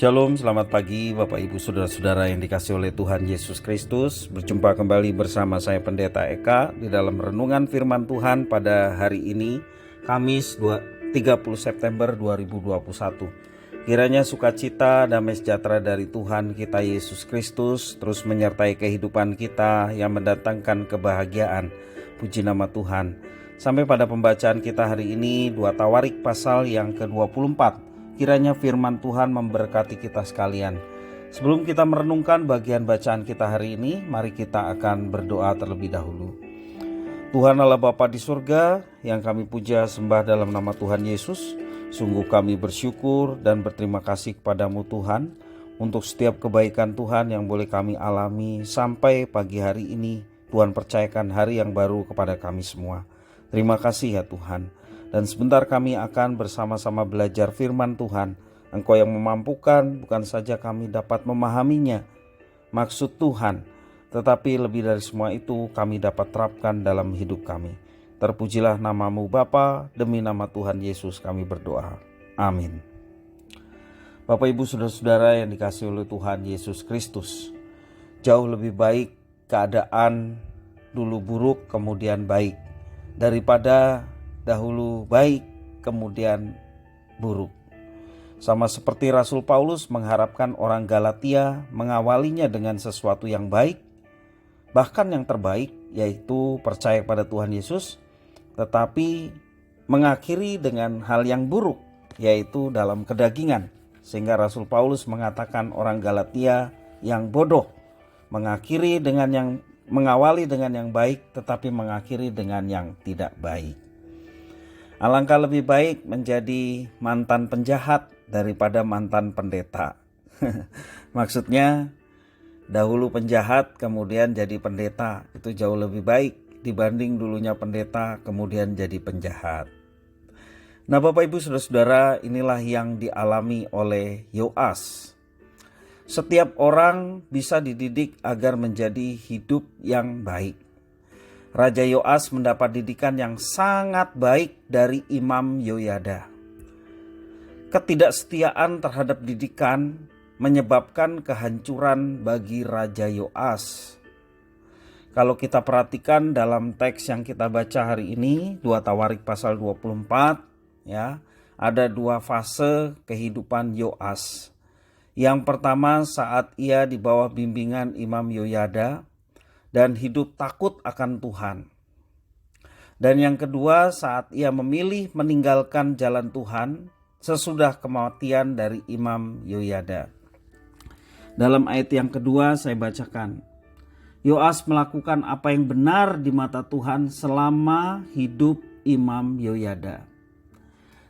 Shalom, selamat pagi Bapak Ibu Saudara-saudara yang dikasihi oleh Tuhan Yesus Kristus. Berjumpa kembali bersama saya Pendeta Eka di dalam renungan firman Tuhan pada hari ini, Kamis 30 September 2021. Kiranya sukacita, damai sejahtera dari Tuhan kita Yesus Kristus terus menyertai kehidupan kita yang mendatangkan kebahagiaan. Puji nama Tuhan. Sampai pada pembacaan kita hari ini, 2 Tawarik pasal yang ke-24. Kiranya firman Tuhan memberkati kita sekalian. Sebelum kita merenungkan bagian bacaan kita hari ini, mari kita akan berdoa terlebih dahulu. Tuhan Allah Bapa di surga, yang kami puja sembah dalam nama Tuhan Yesus, sungguh kami bersyukur dan berterima kasih kepadamu Tuhan, untuk setiap kebaikan Tuhan yang boleh kami alami sampai pagi hari ini. Tuhan percayakan hari yang baru kepada kami semua. Terima kasih ya Tuhan. Dan sebentar kami akan bersama-sama belajar firman Tuhan. Engkau yang memampukan, bukan saja kami dapat memahaminya, maksud Tuhan, tetapi lebih dari semua itu kami dapat terapkan dalam hidup kami. Terpujilah namamu Bapa, demi nama Tuhan Yesus kami berdoa. Amin. Bapak Ibu Saudara-saudara yang dikasihi oleh Tuhan Yesus Kristus, jauh lebih baik keadaan dulu buruk kemudian baik, daripada dahulu baik, kemudian buruk. Sama seperti Rasul Paulus mengharapkan orang Galatia mengawalinya dengan sesuatu yang baik, bahkan yang terbaik, yaitu percaya pada Tuhan Yesus, tetapi mengakhiri dengan hal yang buruk, yaitu dalam kedagingan. Sehingga Rasul Paulus mengatakan orang Galatia yang bodoh, mengawali dengan yang baik, tetapi mengakhiri dengan yang tidak baik. Alangkah lebih baik menjadi mantan penjahat daripada mantan pendeta. Maksudnya dahulu penjahat kemudian jadi pendeta, itu jauh lebih baik dibanding dulunya pendeta kemudian jadi penjahat. Nah Bapak Ibu Saudara-saudara, inilah yang dialami oleh Yoas. Setiap orang bisa dididik agar menjadi hidup yang baik. Raja Yoas mendapat didikan yang sangat baik dari Imam Yoyada. Ketidaksetiaan terhadap didikan menyebabkan kehancuran bagi Raja Yoas. Kalau kita perhatikan dalam teks yang kita baca hari ini, 2 Tawarik pasal 24, ya, ada dua fase kehidupan Yoas. Yang pertama saat ia di bawah bimbingan Imam Yoyada dan hidup takut akan Tuhan. Dan yang kedua saat ia memilih meninggalkan jalan Tuhan sesudah kematian dari Imam Yoyada. Dalam ayat yang kedua saya bacakan. Yoas melakukan apa yang benar di mata Tuhan selama hidup Imam Yoyada.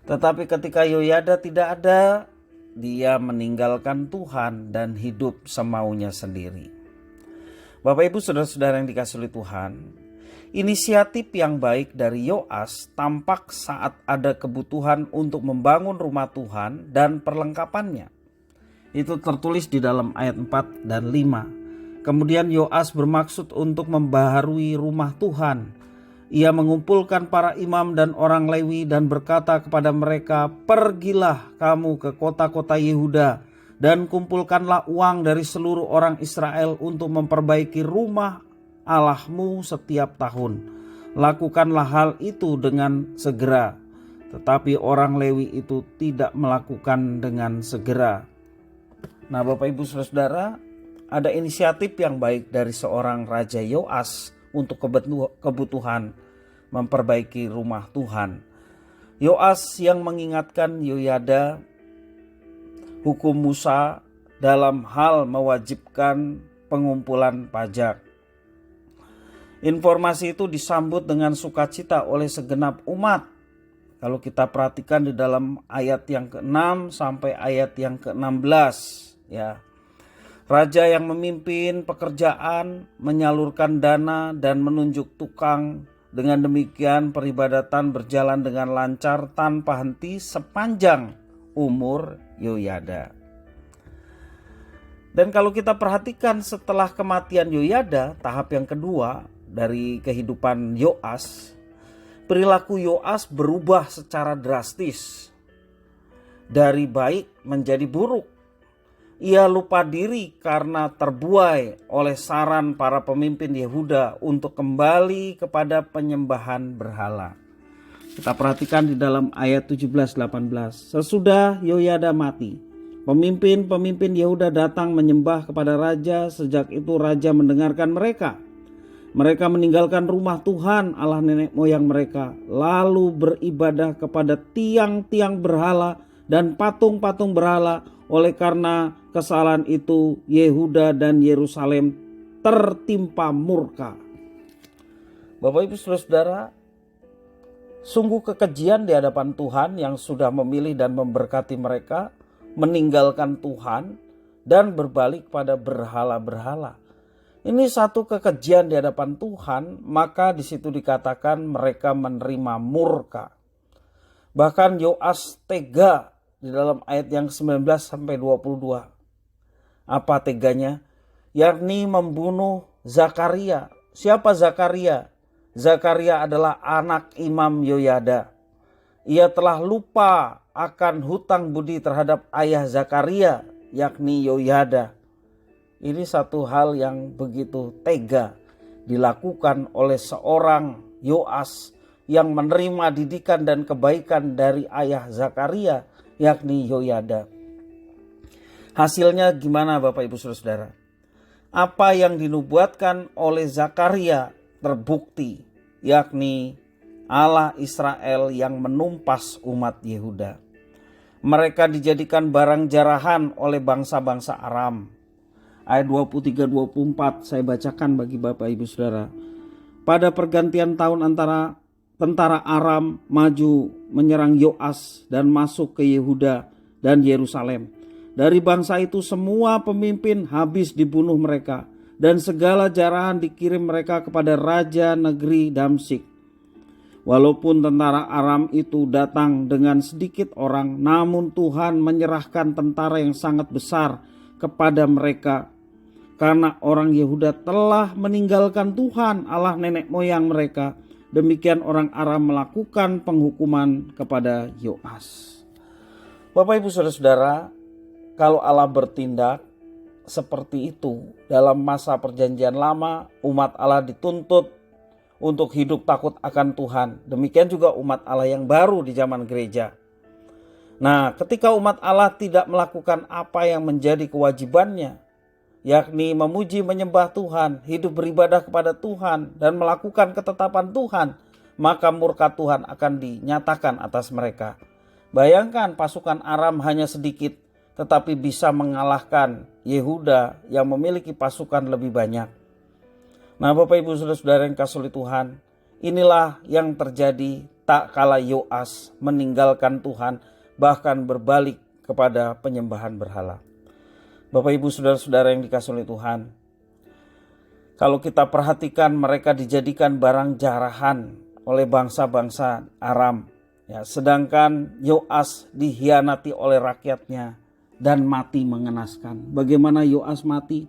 Tetapi ketika Yoyada tidak ada, dia meninggalkan Tuhan dan hidup semaunya sendiri. Bapak Ibu Saudara-saudara yang dikasihi oleh Tuhan, inisiatif yang baik dari Yoas tampak saat ada kebutuhan untuk membangun rumah Tuhan dan perlengkapannya. Itu tertulis di dalam ayat 4 dan 5. Kemudian Yoas bermaksud untuk membaharui rumah Tuhan. Ia mengumpulkan para imam dan orang Lewi dan berkata kepada mereka, "Pergilah kamu ke kota-kota Yehuda dan kumpulkanlah uang dari seluruh orang Israel untuk memperbaiki rumah Allahmu setiap tahun. Lakukanlah hal itu dengan segera." Tetapi orang Lewi itu tidak melakukan dengan segera. Nah Bapak Ibu Saudara, ada inisiatif yang baik dari seorang Raja Yoas untuk kebutuhan memperbaiki rumah Tuhan. Yoas yang mengingatkan Yoyada hukum Musa dalam hal mewajibkan pengumpulan pajak. Informasi itu disambut dengan sukacita oleh segenap umat. Kalau kita perhatikan di dalam ayat yang ke-6 sampai ayat yang ke-16, ya. Raja yang memimpin pekerjaan, menyalurkan dana dan menunjuk tukang. Dengan demikian peribadatan berjalan dengan lancar tanpa henti sepanjang umur Yoyada. Dan kalau kita perhatikan setelah kematian Yoyada, tahap yang kedua dari kehidupan Yoas, perilaku Yoas berubah secara drastis dari baik menjadi buruk. Ia lupa diri karena terbuai oleh saran para pemimpin Yehuda untuk kembali kepada penyembahan berhala. Kita perhatikan di dalam ayat 17-18. Sesudah Yoyada mati, pemimpin-pemimpin Yehuda datang menyembah kepada raja. Sejak itu raja mendengarkan mereka. Mereka meninggalkan rumah Tuhan Allah nenek moyang mereka, lalu beribadah kepada tiang-tiang berhala dan patung-patung berhala. Oleh karena kesalahan itu, Yehuda dan Yerusalem tertimpa murka. Bapak Ibu Saudara, sungguh kekejian di hadapan Tuhan yang sudah memilih dan memberkati mereka meninggalkan Tuhan dan berbalik pada berhala-berhala. Ini satu kekejian di hadapan Tuhan, maka di situ dikatakan mereka menerima murka. Bahkan Yoas tega di dalam ayat yang 19-22. Apa teganya? Yakni membunuh Zakaria. Siapa Zakaria? Zakaria adalah anak Imam Yoyada. Ia telah lupa akan hutang budi terhadap ayah Zakaria, yakni Yoyada. Ini satu hal yang begitu tega dilakukan oleh seorang Yoas yang menerima didikan dan kebaikan dari ayah Zakaria, yakni Yoyada. Hasilnya gimana Bapak Ibu Saudara? Apa yang dinubuatkan oleh Zakaria terbukti, yakni Allah Israel yang menumpas umat Yehuda. Mereka dijadikan barang jarahan oleh bangsa-bangsa Aram. Ayat 23-24 saya bacakan bagi Bapak Ibu Saudara. Pada pergantian tahun antara tentara Aram maju menyerang Yoas dan masuk ke Yehuda dan Yerusalem. Dari bangsa itu semua pemimpin habis dibunuh mereka, dan segala jarahan dikirim mereka kepada raja negeri Damsyik. Walaupun tentara Aram itu datang dengan sedikit orang, namun Tuhan menyerahkan tentara yang sangat besar kepada mereka, karena orang Yehuda telah meninggalkan Tuhan Allah nenek moyang mereka. Demikian orang Aram melakukan penghukuman kepada Yoas. Bapak Ibu Saudara-saudara, kalau Allah bertindak seperti itu dalam masa perjanjian lama, umat Allah dituntut untuk hidup takut akan Tuhan. Demikian juga umat Allah yang baru di zaman gereja. Nah, ketika umat Allah tidak melakukan apa yang menjadi kewajibannya, yakni memuji menyembah Tuhan, hidup beribadah kepada Tuhan, dan melakukan ketetapan Tuhan, maka murka Tuhan akan dinyatakan atas mereka. Bayangkan pasukan Aram hanya sedikit, tetapi bisa mengalahkan Yehuda yang memiliki pasukan lebih banyak. Nah Bapak Ibu Saudara-saudara yang kasih oleh Tuhan, inilah yang terjadi tak kala Yoas meninggalkan Tuhan, bahkan berbalik kepada penyembahan berhala. Bapak Ibu Saudara-saudara yang dikasih oleh Tuhan, kalau kita perhatikan mereka dijadikan barang jarahan oleh bangsa-bangsa Aram, ya, sedangkan Yoas dikhianati oleh rakyatnya dan mati mengenaskan. Bagaimana Yoas mati?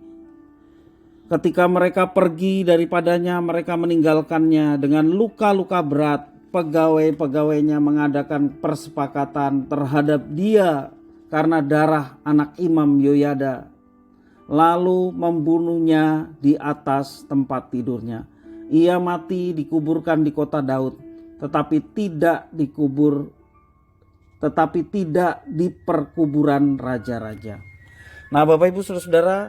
Ketika mereka pergi daripadanya, mereka meninggalkannya dengan luka-luka berat. Pegawai-pegawainya mengadakan persepakatan terhadap dia karena darah anak Imam Yoyada, lalu membunuhnya di atas tempat tidurnya. Ia mati dikuburkan di kota Daud, tetapi tidak di perkuburan raja-raja. Nah Bapak Ibu Saudara-saudara,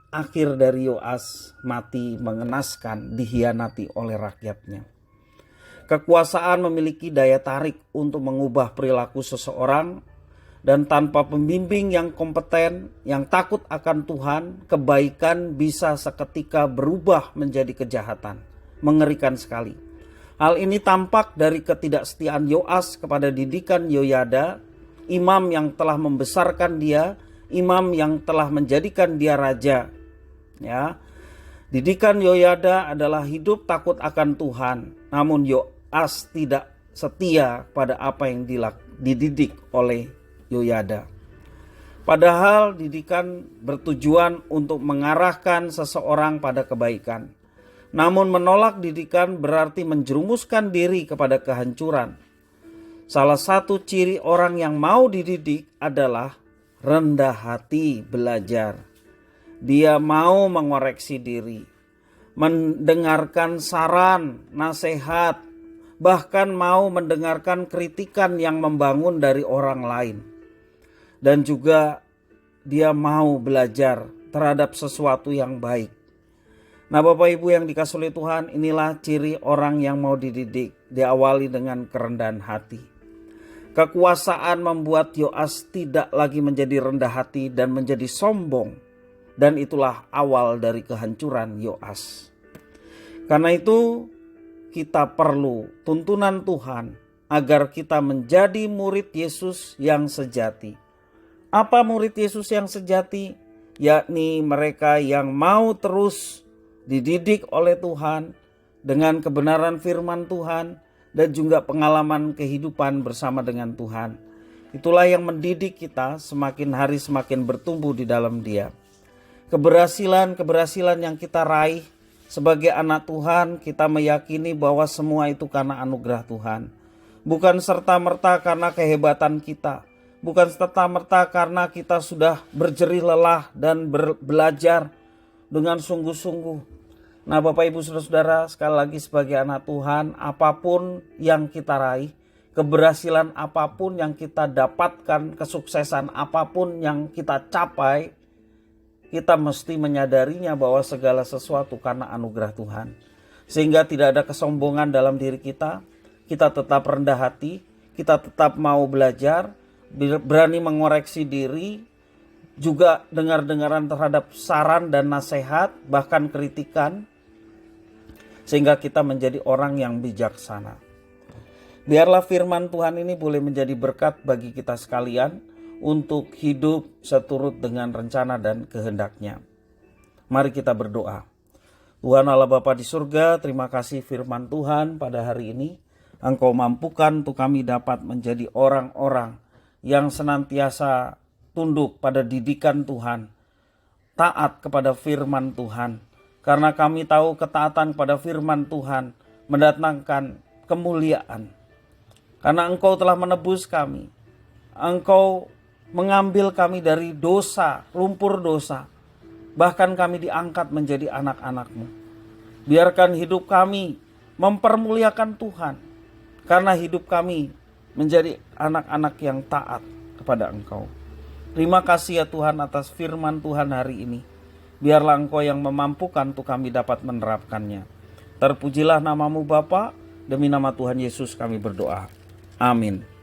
akhir dari Yoas mati mengenaskan, dikhianati oleh rakyatnya. Kekuasaan memiliki daya tarik untuk mengubah perilaku seseorang, dan tanpa pembimbing yang kompeten, yang takut akan Tuhan, kebaikan bisa seketika berubah menjadi kejahatan. Mengerikan sekali. Hal ini tampak dari ketidaksetiaan Yoas kepada didikan Yoyada, imam yang telah membesarkan dia, imam yang telah menjadikan dia raja. Ya, didikan Yoyada adalah hidup takut akan Tuhan, namun Yoas tidak setia pada apa yang dididik oleh Yoyada. Padahal didikan bertujuan untuk mengarahkan seseorang pada kebaikan. Namun menolak didikan berarti menjerumuskan diri kepada kehancuran. Salah satu ciri orang yang mau dididik adalah rendah hati belajar. Dia mau mengoreksi diri, mendengarkan saran, nasihat, bahkan mau mendengarkan kritikan yang membangun dari orang lain. Dan juga dia mau belajar terhadap sesuatu yang baik. Nah, Bapak Ibu yang dikasihi oleh Tuhan, inilah ciri orang yang mau dididik, diawali dengan kerendahan hati. Kekuasaan membuat Yoas tidak lagi menjadi rendah hati dan menjadi sombong. Dan itulah awal dari kehancuran Yoas. Karena itu kita perlu tuntunan Tuhan agar kita menjadi murid Yesus yang sejati. Apa murid Yesus yang sejati? Yakni mereka yang mau terus dididik oleh Tuhan dengan kebenaran firman Tuhan dan juga pengalaman kehidupan bersama dengan Tuhan. Itulah yang mendidik kita semakin hari semakin bertumbuh di dalam Dia. Keberhasilan yang kita raih sebagai anak Tuhan, kita meyakini bahwa semua itu karena anugerah Tuhan. Bukan serta-merta karena kehebatan kita. Bukan serta-merta karena kita sudah berjerih lelah dan belajar dengan sungguh-sungguh. Nah, Bapak Ibu Saudara-saudara, sekali lagi sebagai anak Tuhan, apapun yang kita raih, keberhasilan apapun yang kita dapatkan, kesuksesan apapun yang kita capai, kita mesti menyadarinya bahwa segala sesuatu karena anugerah Tuhan. Sehingga tidak ada kesombongan dalam diri kita tetap rendah hati, kita tetap mau belajar, berani mengoreksi diri, juga dengar-dengaran terhadap saran dan nasihat, bahkan kritikan, sehingga kita menjadi orang yang bijaksana. Biarlah firman Tuhan ini boleh menjadi berkat bagi kita sekalian, untuk hidup seturut dengan rencana dan kehendak-Nya. Mari kita berdoa. Tuhan Allah Bapa di surga, terima kasih firman Tuhan pada hari ini. Engkau mampukan untuk kami dapat menjadi orang-orang yang senantiasa tunduk pada didikan Tuhan, taat kepada firman Tuhan. Karena kami tahu ketaatan pada firman Tuhan mendatangkan kemuliaan. Karena Engkau telah menebus kami. Engkau mengambil kami dari dosa, lumpur dosa. Bahkan kami diangkat menjadi anak-anak-Mu. Biarkan hidup kami mempermuliakan Tuhan. Karena hidup kami menjadi anak-anak yang taat kepada Engkau. Terima kasih ya Tuhan atas firman Tuhan hari ini. Biarlah Engkau yang memampukan untuk kami dapat menerapkannya. Terpujilah nama-Mu Bapa, demi nama Tuhan Yesus kami berdoa. Amin.